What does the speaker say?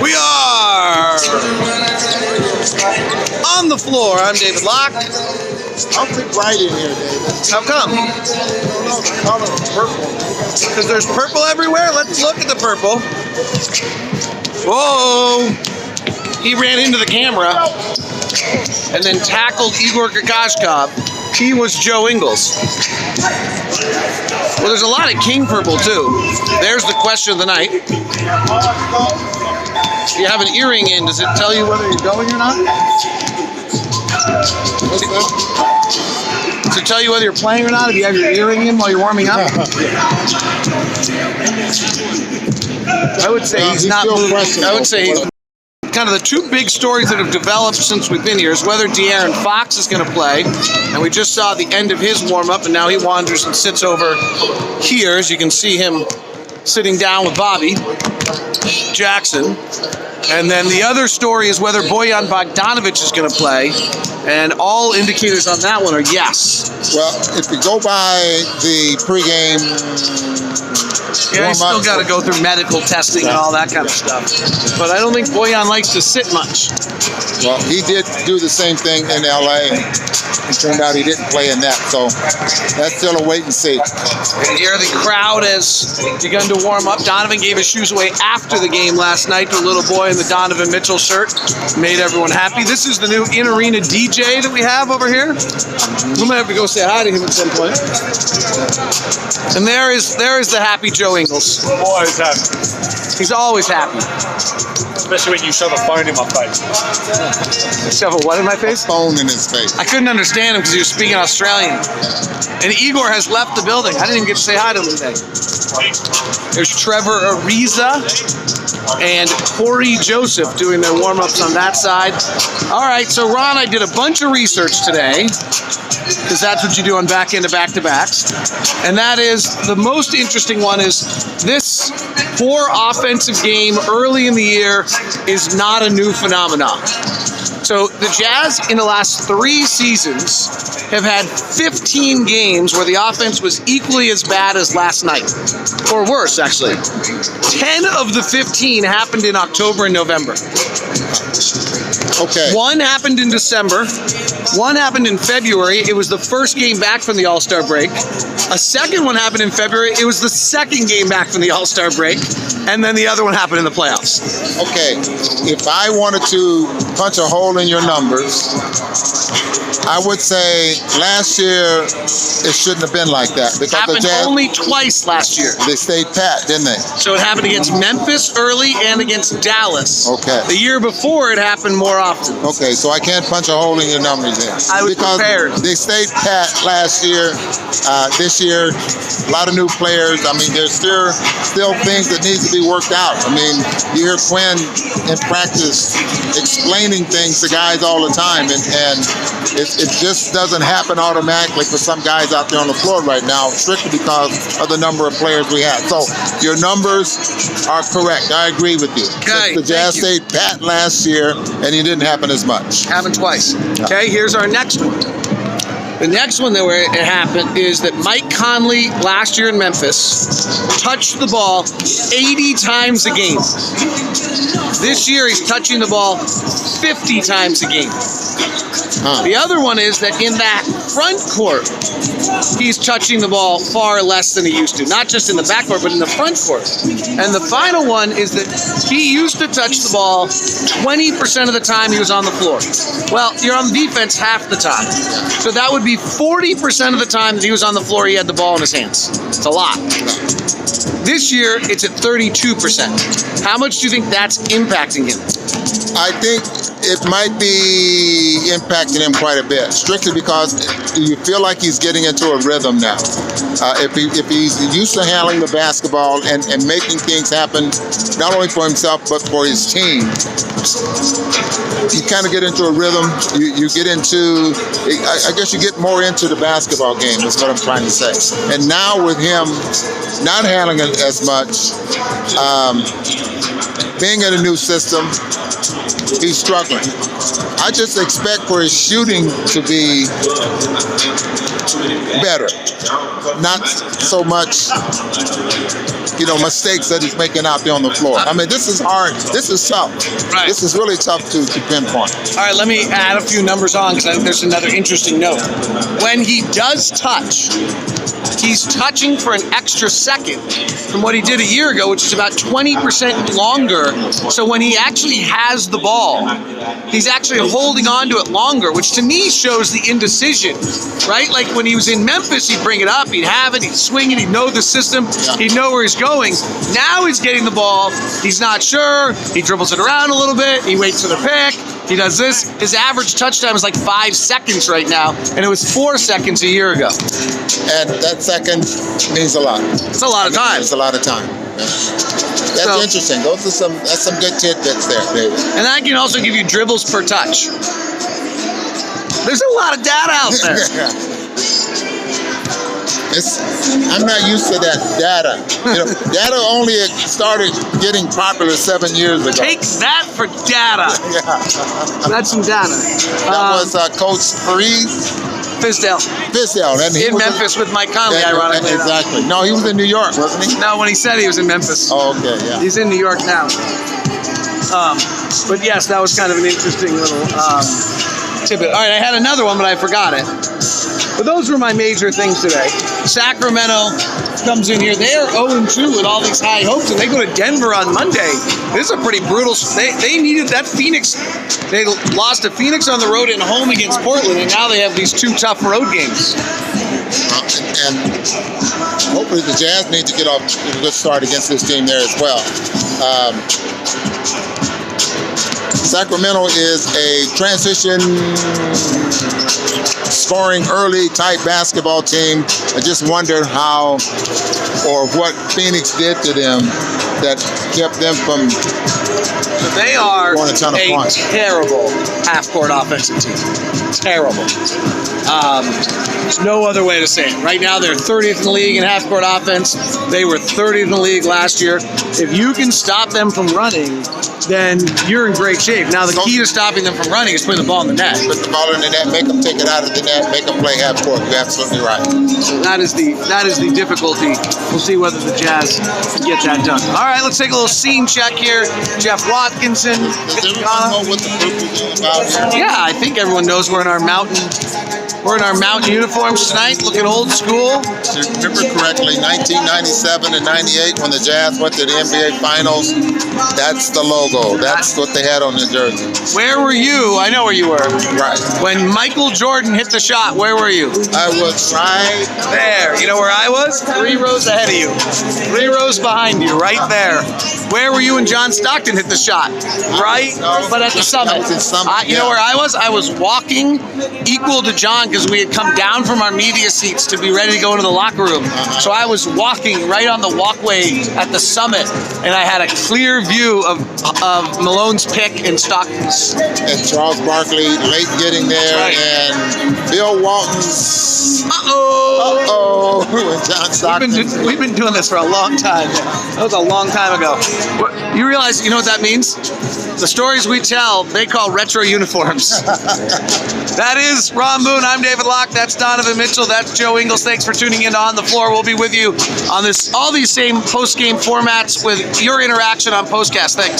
We are on the floor. I'm David Locke. I'll fit right in here, David. How come? I don't know, the color of purple. Because there's purple everywhere? Let's look at the purple. Whoa! He ran into the camera and then tackled Igor Gagashkov. He was Joe Ingles. Well, there's a lot of king purple, too. There's the question of the night. If you have an earring in, does it tell you whether you're going or not? What's that? Does it tell you whether you're playing or not if you have your earring in while you're warming up? I would say he's not moving. I would say he's kind of the two big stories that have developed since we've been here is whether De'Aaron Fox is going to play, and we just saw the end of his warm-up, and now he wanders and sits over here, as you can see him sitting down with Bobby Jackson. And then the other story is whether Bojan Bogdanovic is going to play, and all indicators on that one are yes. Well, if you go by the pregame yeah, he's still got to go through medical testing and all that kind of stuff. But I don't think Bojan likes to sit much. Well, he did do the same thing in LA, and it turned out he didn't play in that, so that's still a wait and see. And here the crowd has begun to warm up. Donovan gave his shoes away after the game last night to a little boy in the Donovan Mitchell shirt. Made everyone happy. This is the new in-arena DJ that we have over here. We might have to go say hi to him at some point. And there is the happy Joe Ingles. Always happy. He's always happy. Especially when you shove a phone in my face. Shove a what in my face? Phone in his face. I couldn't understand him because he was speaking Australian. And Igor has left the building. I didn't even get to say hi to him today. There's Trevor Ariza and Corey Joseph doing their warm-ups on that side. All right, so Ron, I did a bunch of research today because that's what you do on back-end to back-to-backs. And that is, the most interesting one is this poor offensive game early in the year is not a new phenomenon. So the Jazz in the last 3 seasons have had 15 games where the offense was equally as bad as last night, or worse, actually. 10 of the 15 happened in October and November. Okay. One happened in December. One happened in February. It was the first game back from the All-Star break. A second one happened in February. It was the second game back from the All-Star break. And then the other one happened in the playoffs. Okay. If I wanted to punch a hole in your numbers, I would say last year it shouldn't have been like that. Because Happened the Jazz, only twice last year. they stayed pat, didn't they? So it happened against Memphis early and against Dallas. Okay. The year before, it happened more often. Okay, so I can't punch a hole in your numbers then. I was because prepared. They stayed pat last year. This year, a lot of new players. I mean, there's still things that needs to be worked out. I mean, you hear Quinn in practice explaining things to guys all the time, and it just doesn't happen automatically for some guys out there on the floor right now, strictly because of the number of players we have. So your numbers are correct. I agree with you. Okay, The Jazz stayed pat last year, and it didn't happen as much. Happened twice. Okay, here's our next one. The next one that it happened is that Mike Conley last year in Memphis touched the ball 80 times a game. This year he's touching the ball 50 times a game. The other one is that in that front court, he's touching the ball far less than he used to. Not just in the backcourt, but in the front court. And the final one is that he used to touch the ball 20% of the time he was on the floor. Well, you're on defense half the time. So that would be 40% of the time that he was on the floor, he had the ball in his hands. It's a lot. This year, it's at 32%. How much do you think that's impacting him? I think it might be impacting him quite a bit, strictly because you feel like he's getting into a rhythm now. If he's used to handling the basketball and making things happen, not only for himself, but for his team, you kind of get into a rhythm. You get into, I guess you get more into the basketball game, is what I'm trying to say. And now with him not handling it as much, being in a new system, he's struggling. I just expect for his shooting to be better, not so much, mistakes that he's making out there on the floor. I mean, this is hard. This is tough. Right. This is really tough to pinpoint. All right, let me add a few numbers on because I think there's another interesting note. When he does touch, he's touching for an extra second from what he did a year ago, which is about 20% longer. So when he actually has the ball, he's actually holding on to it longer, which to me shows the indecision, right? Like when he was in Memphis, he'd bring it up, he'd have it, he'd swing it, he'd know the system, he'd know where he's going. Now he's getting the ball, he's not sure, he dribbles it around a little bit, he waits for the pick, he does this. His average touch time is like 5 seconds right now, and it was 4 seconds a year ago. And that second means a lot. It's a lot of time. It's a lot of time. That's So- interesting. That's some good tidbits there, David. And I can also give you dribbles per touch. There's a lot of data out there. I'm not used to that data. Data only started getting popular 7 years ago. Take that for data. Yeah. That's some data. That was Coach Fisdale and he in was Memphis with Mike Conley, ironically. Exactly. No, he was in New York, wasn't he? No, when he said he was in Memphis. Oh, okay, yeah. He's in New York now. But yes, that was kind of an interesting little tidbit. All right, I had another one, but I forgot it. But those were my major things today. Sacramento comes in here. They are 0-2 with all these high hopes, and they go to Denver on Monday. This is a pretty brutal. They needed that Phoenix. They lost to Phoenix on the road and home against Portland, and now they have these 2 tough road games. And hopefully the Jazz need to get off a good start against this team there as well. Sacramento is a transition, scoring early type basketball team. I just wonder how or what Phoenix did to them that kept them from They are scoring a ton of points. terrible half-court offensive team. Terrible. There's no other way to say it. Right now, they're 30th in the league in half-court offense. They were 30th in the league last year. If you can stop them from running, then you're in great shape. Now, the key to stopping them from running is putting the ball in the net. put the ball in the net, make them take it out of the net, make them play half court. You're absolutely right. So that is the difficulty. We'll see whether the Jazz can get that done. All right, let's take a little scene check here. Jeff Watkinson. Does everyone know what the group is all about here? Yeah, I think everyone knows we're in our mountain uniforms tonight, looking old school. If you remember correctly, 1997 and 98 when the Jazz went to the NBA Finals, that's the logo. That's what they had on the jersey. Where were you? I know where you were. Right. When Michael Jordan hit the shot, where were you? I was right. There. You know where I was? 3 rows ahead of you. 3 rows behind you, right there. Where were you when John Stockton hit the shot? Right, but at the summit. That was in Summit, You know yeah. where I was? I was walking equal to John because we had come down from our media seats to be ready to go into the locker room. So I was walking right on the walkway at the summit, and I had a clear view of Malone's pick and Stockton's. And Charles Barkley late getting there, Right. and Bill Walton's. Uh-oh. When John Stockton. We've been doing this for a long time. That was a long time ago. You realize, you know what that means? The stories we tell, they call retro uniforms. That is Ron Boone. I'm David Locke. That's Donovan Mitchell. That's Joe Ingles. Thanks for tuning in to On the Floor. We'll be with you on all these same post-game formats with your interaction on Postcast. Thanks.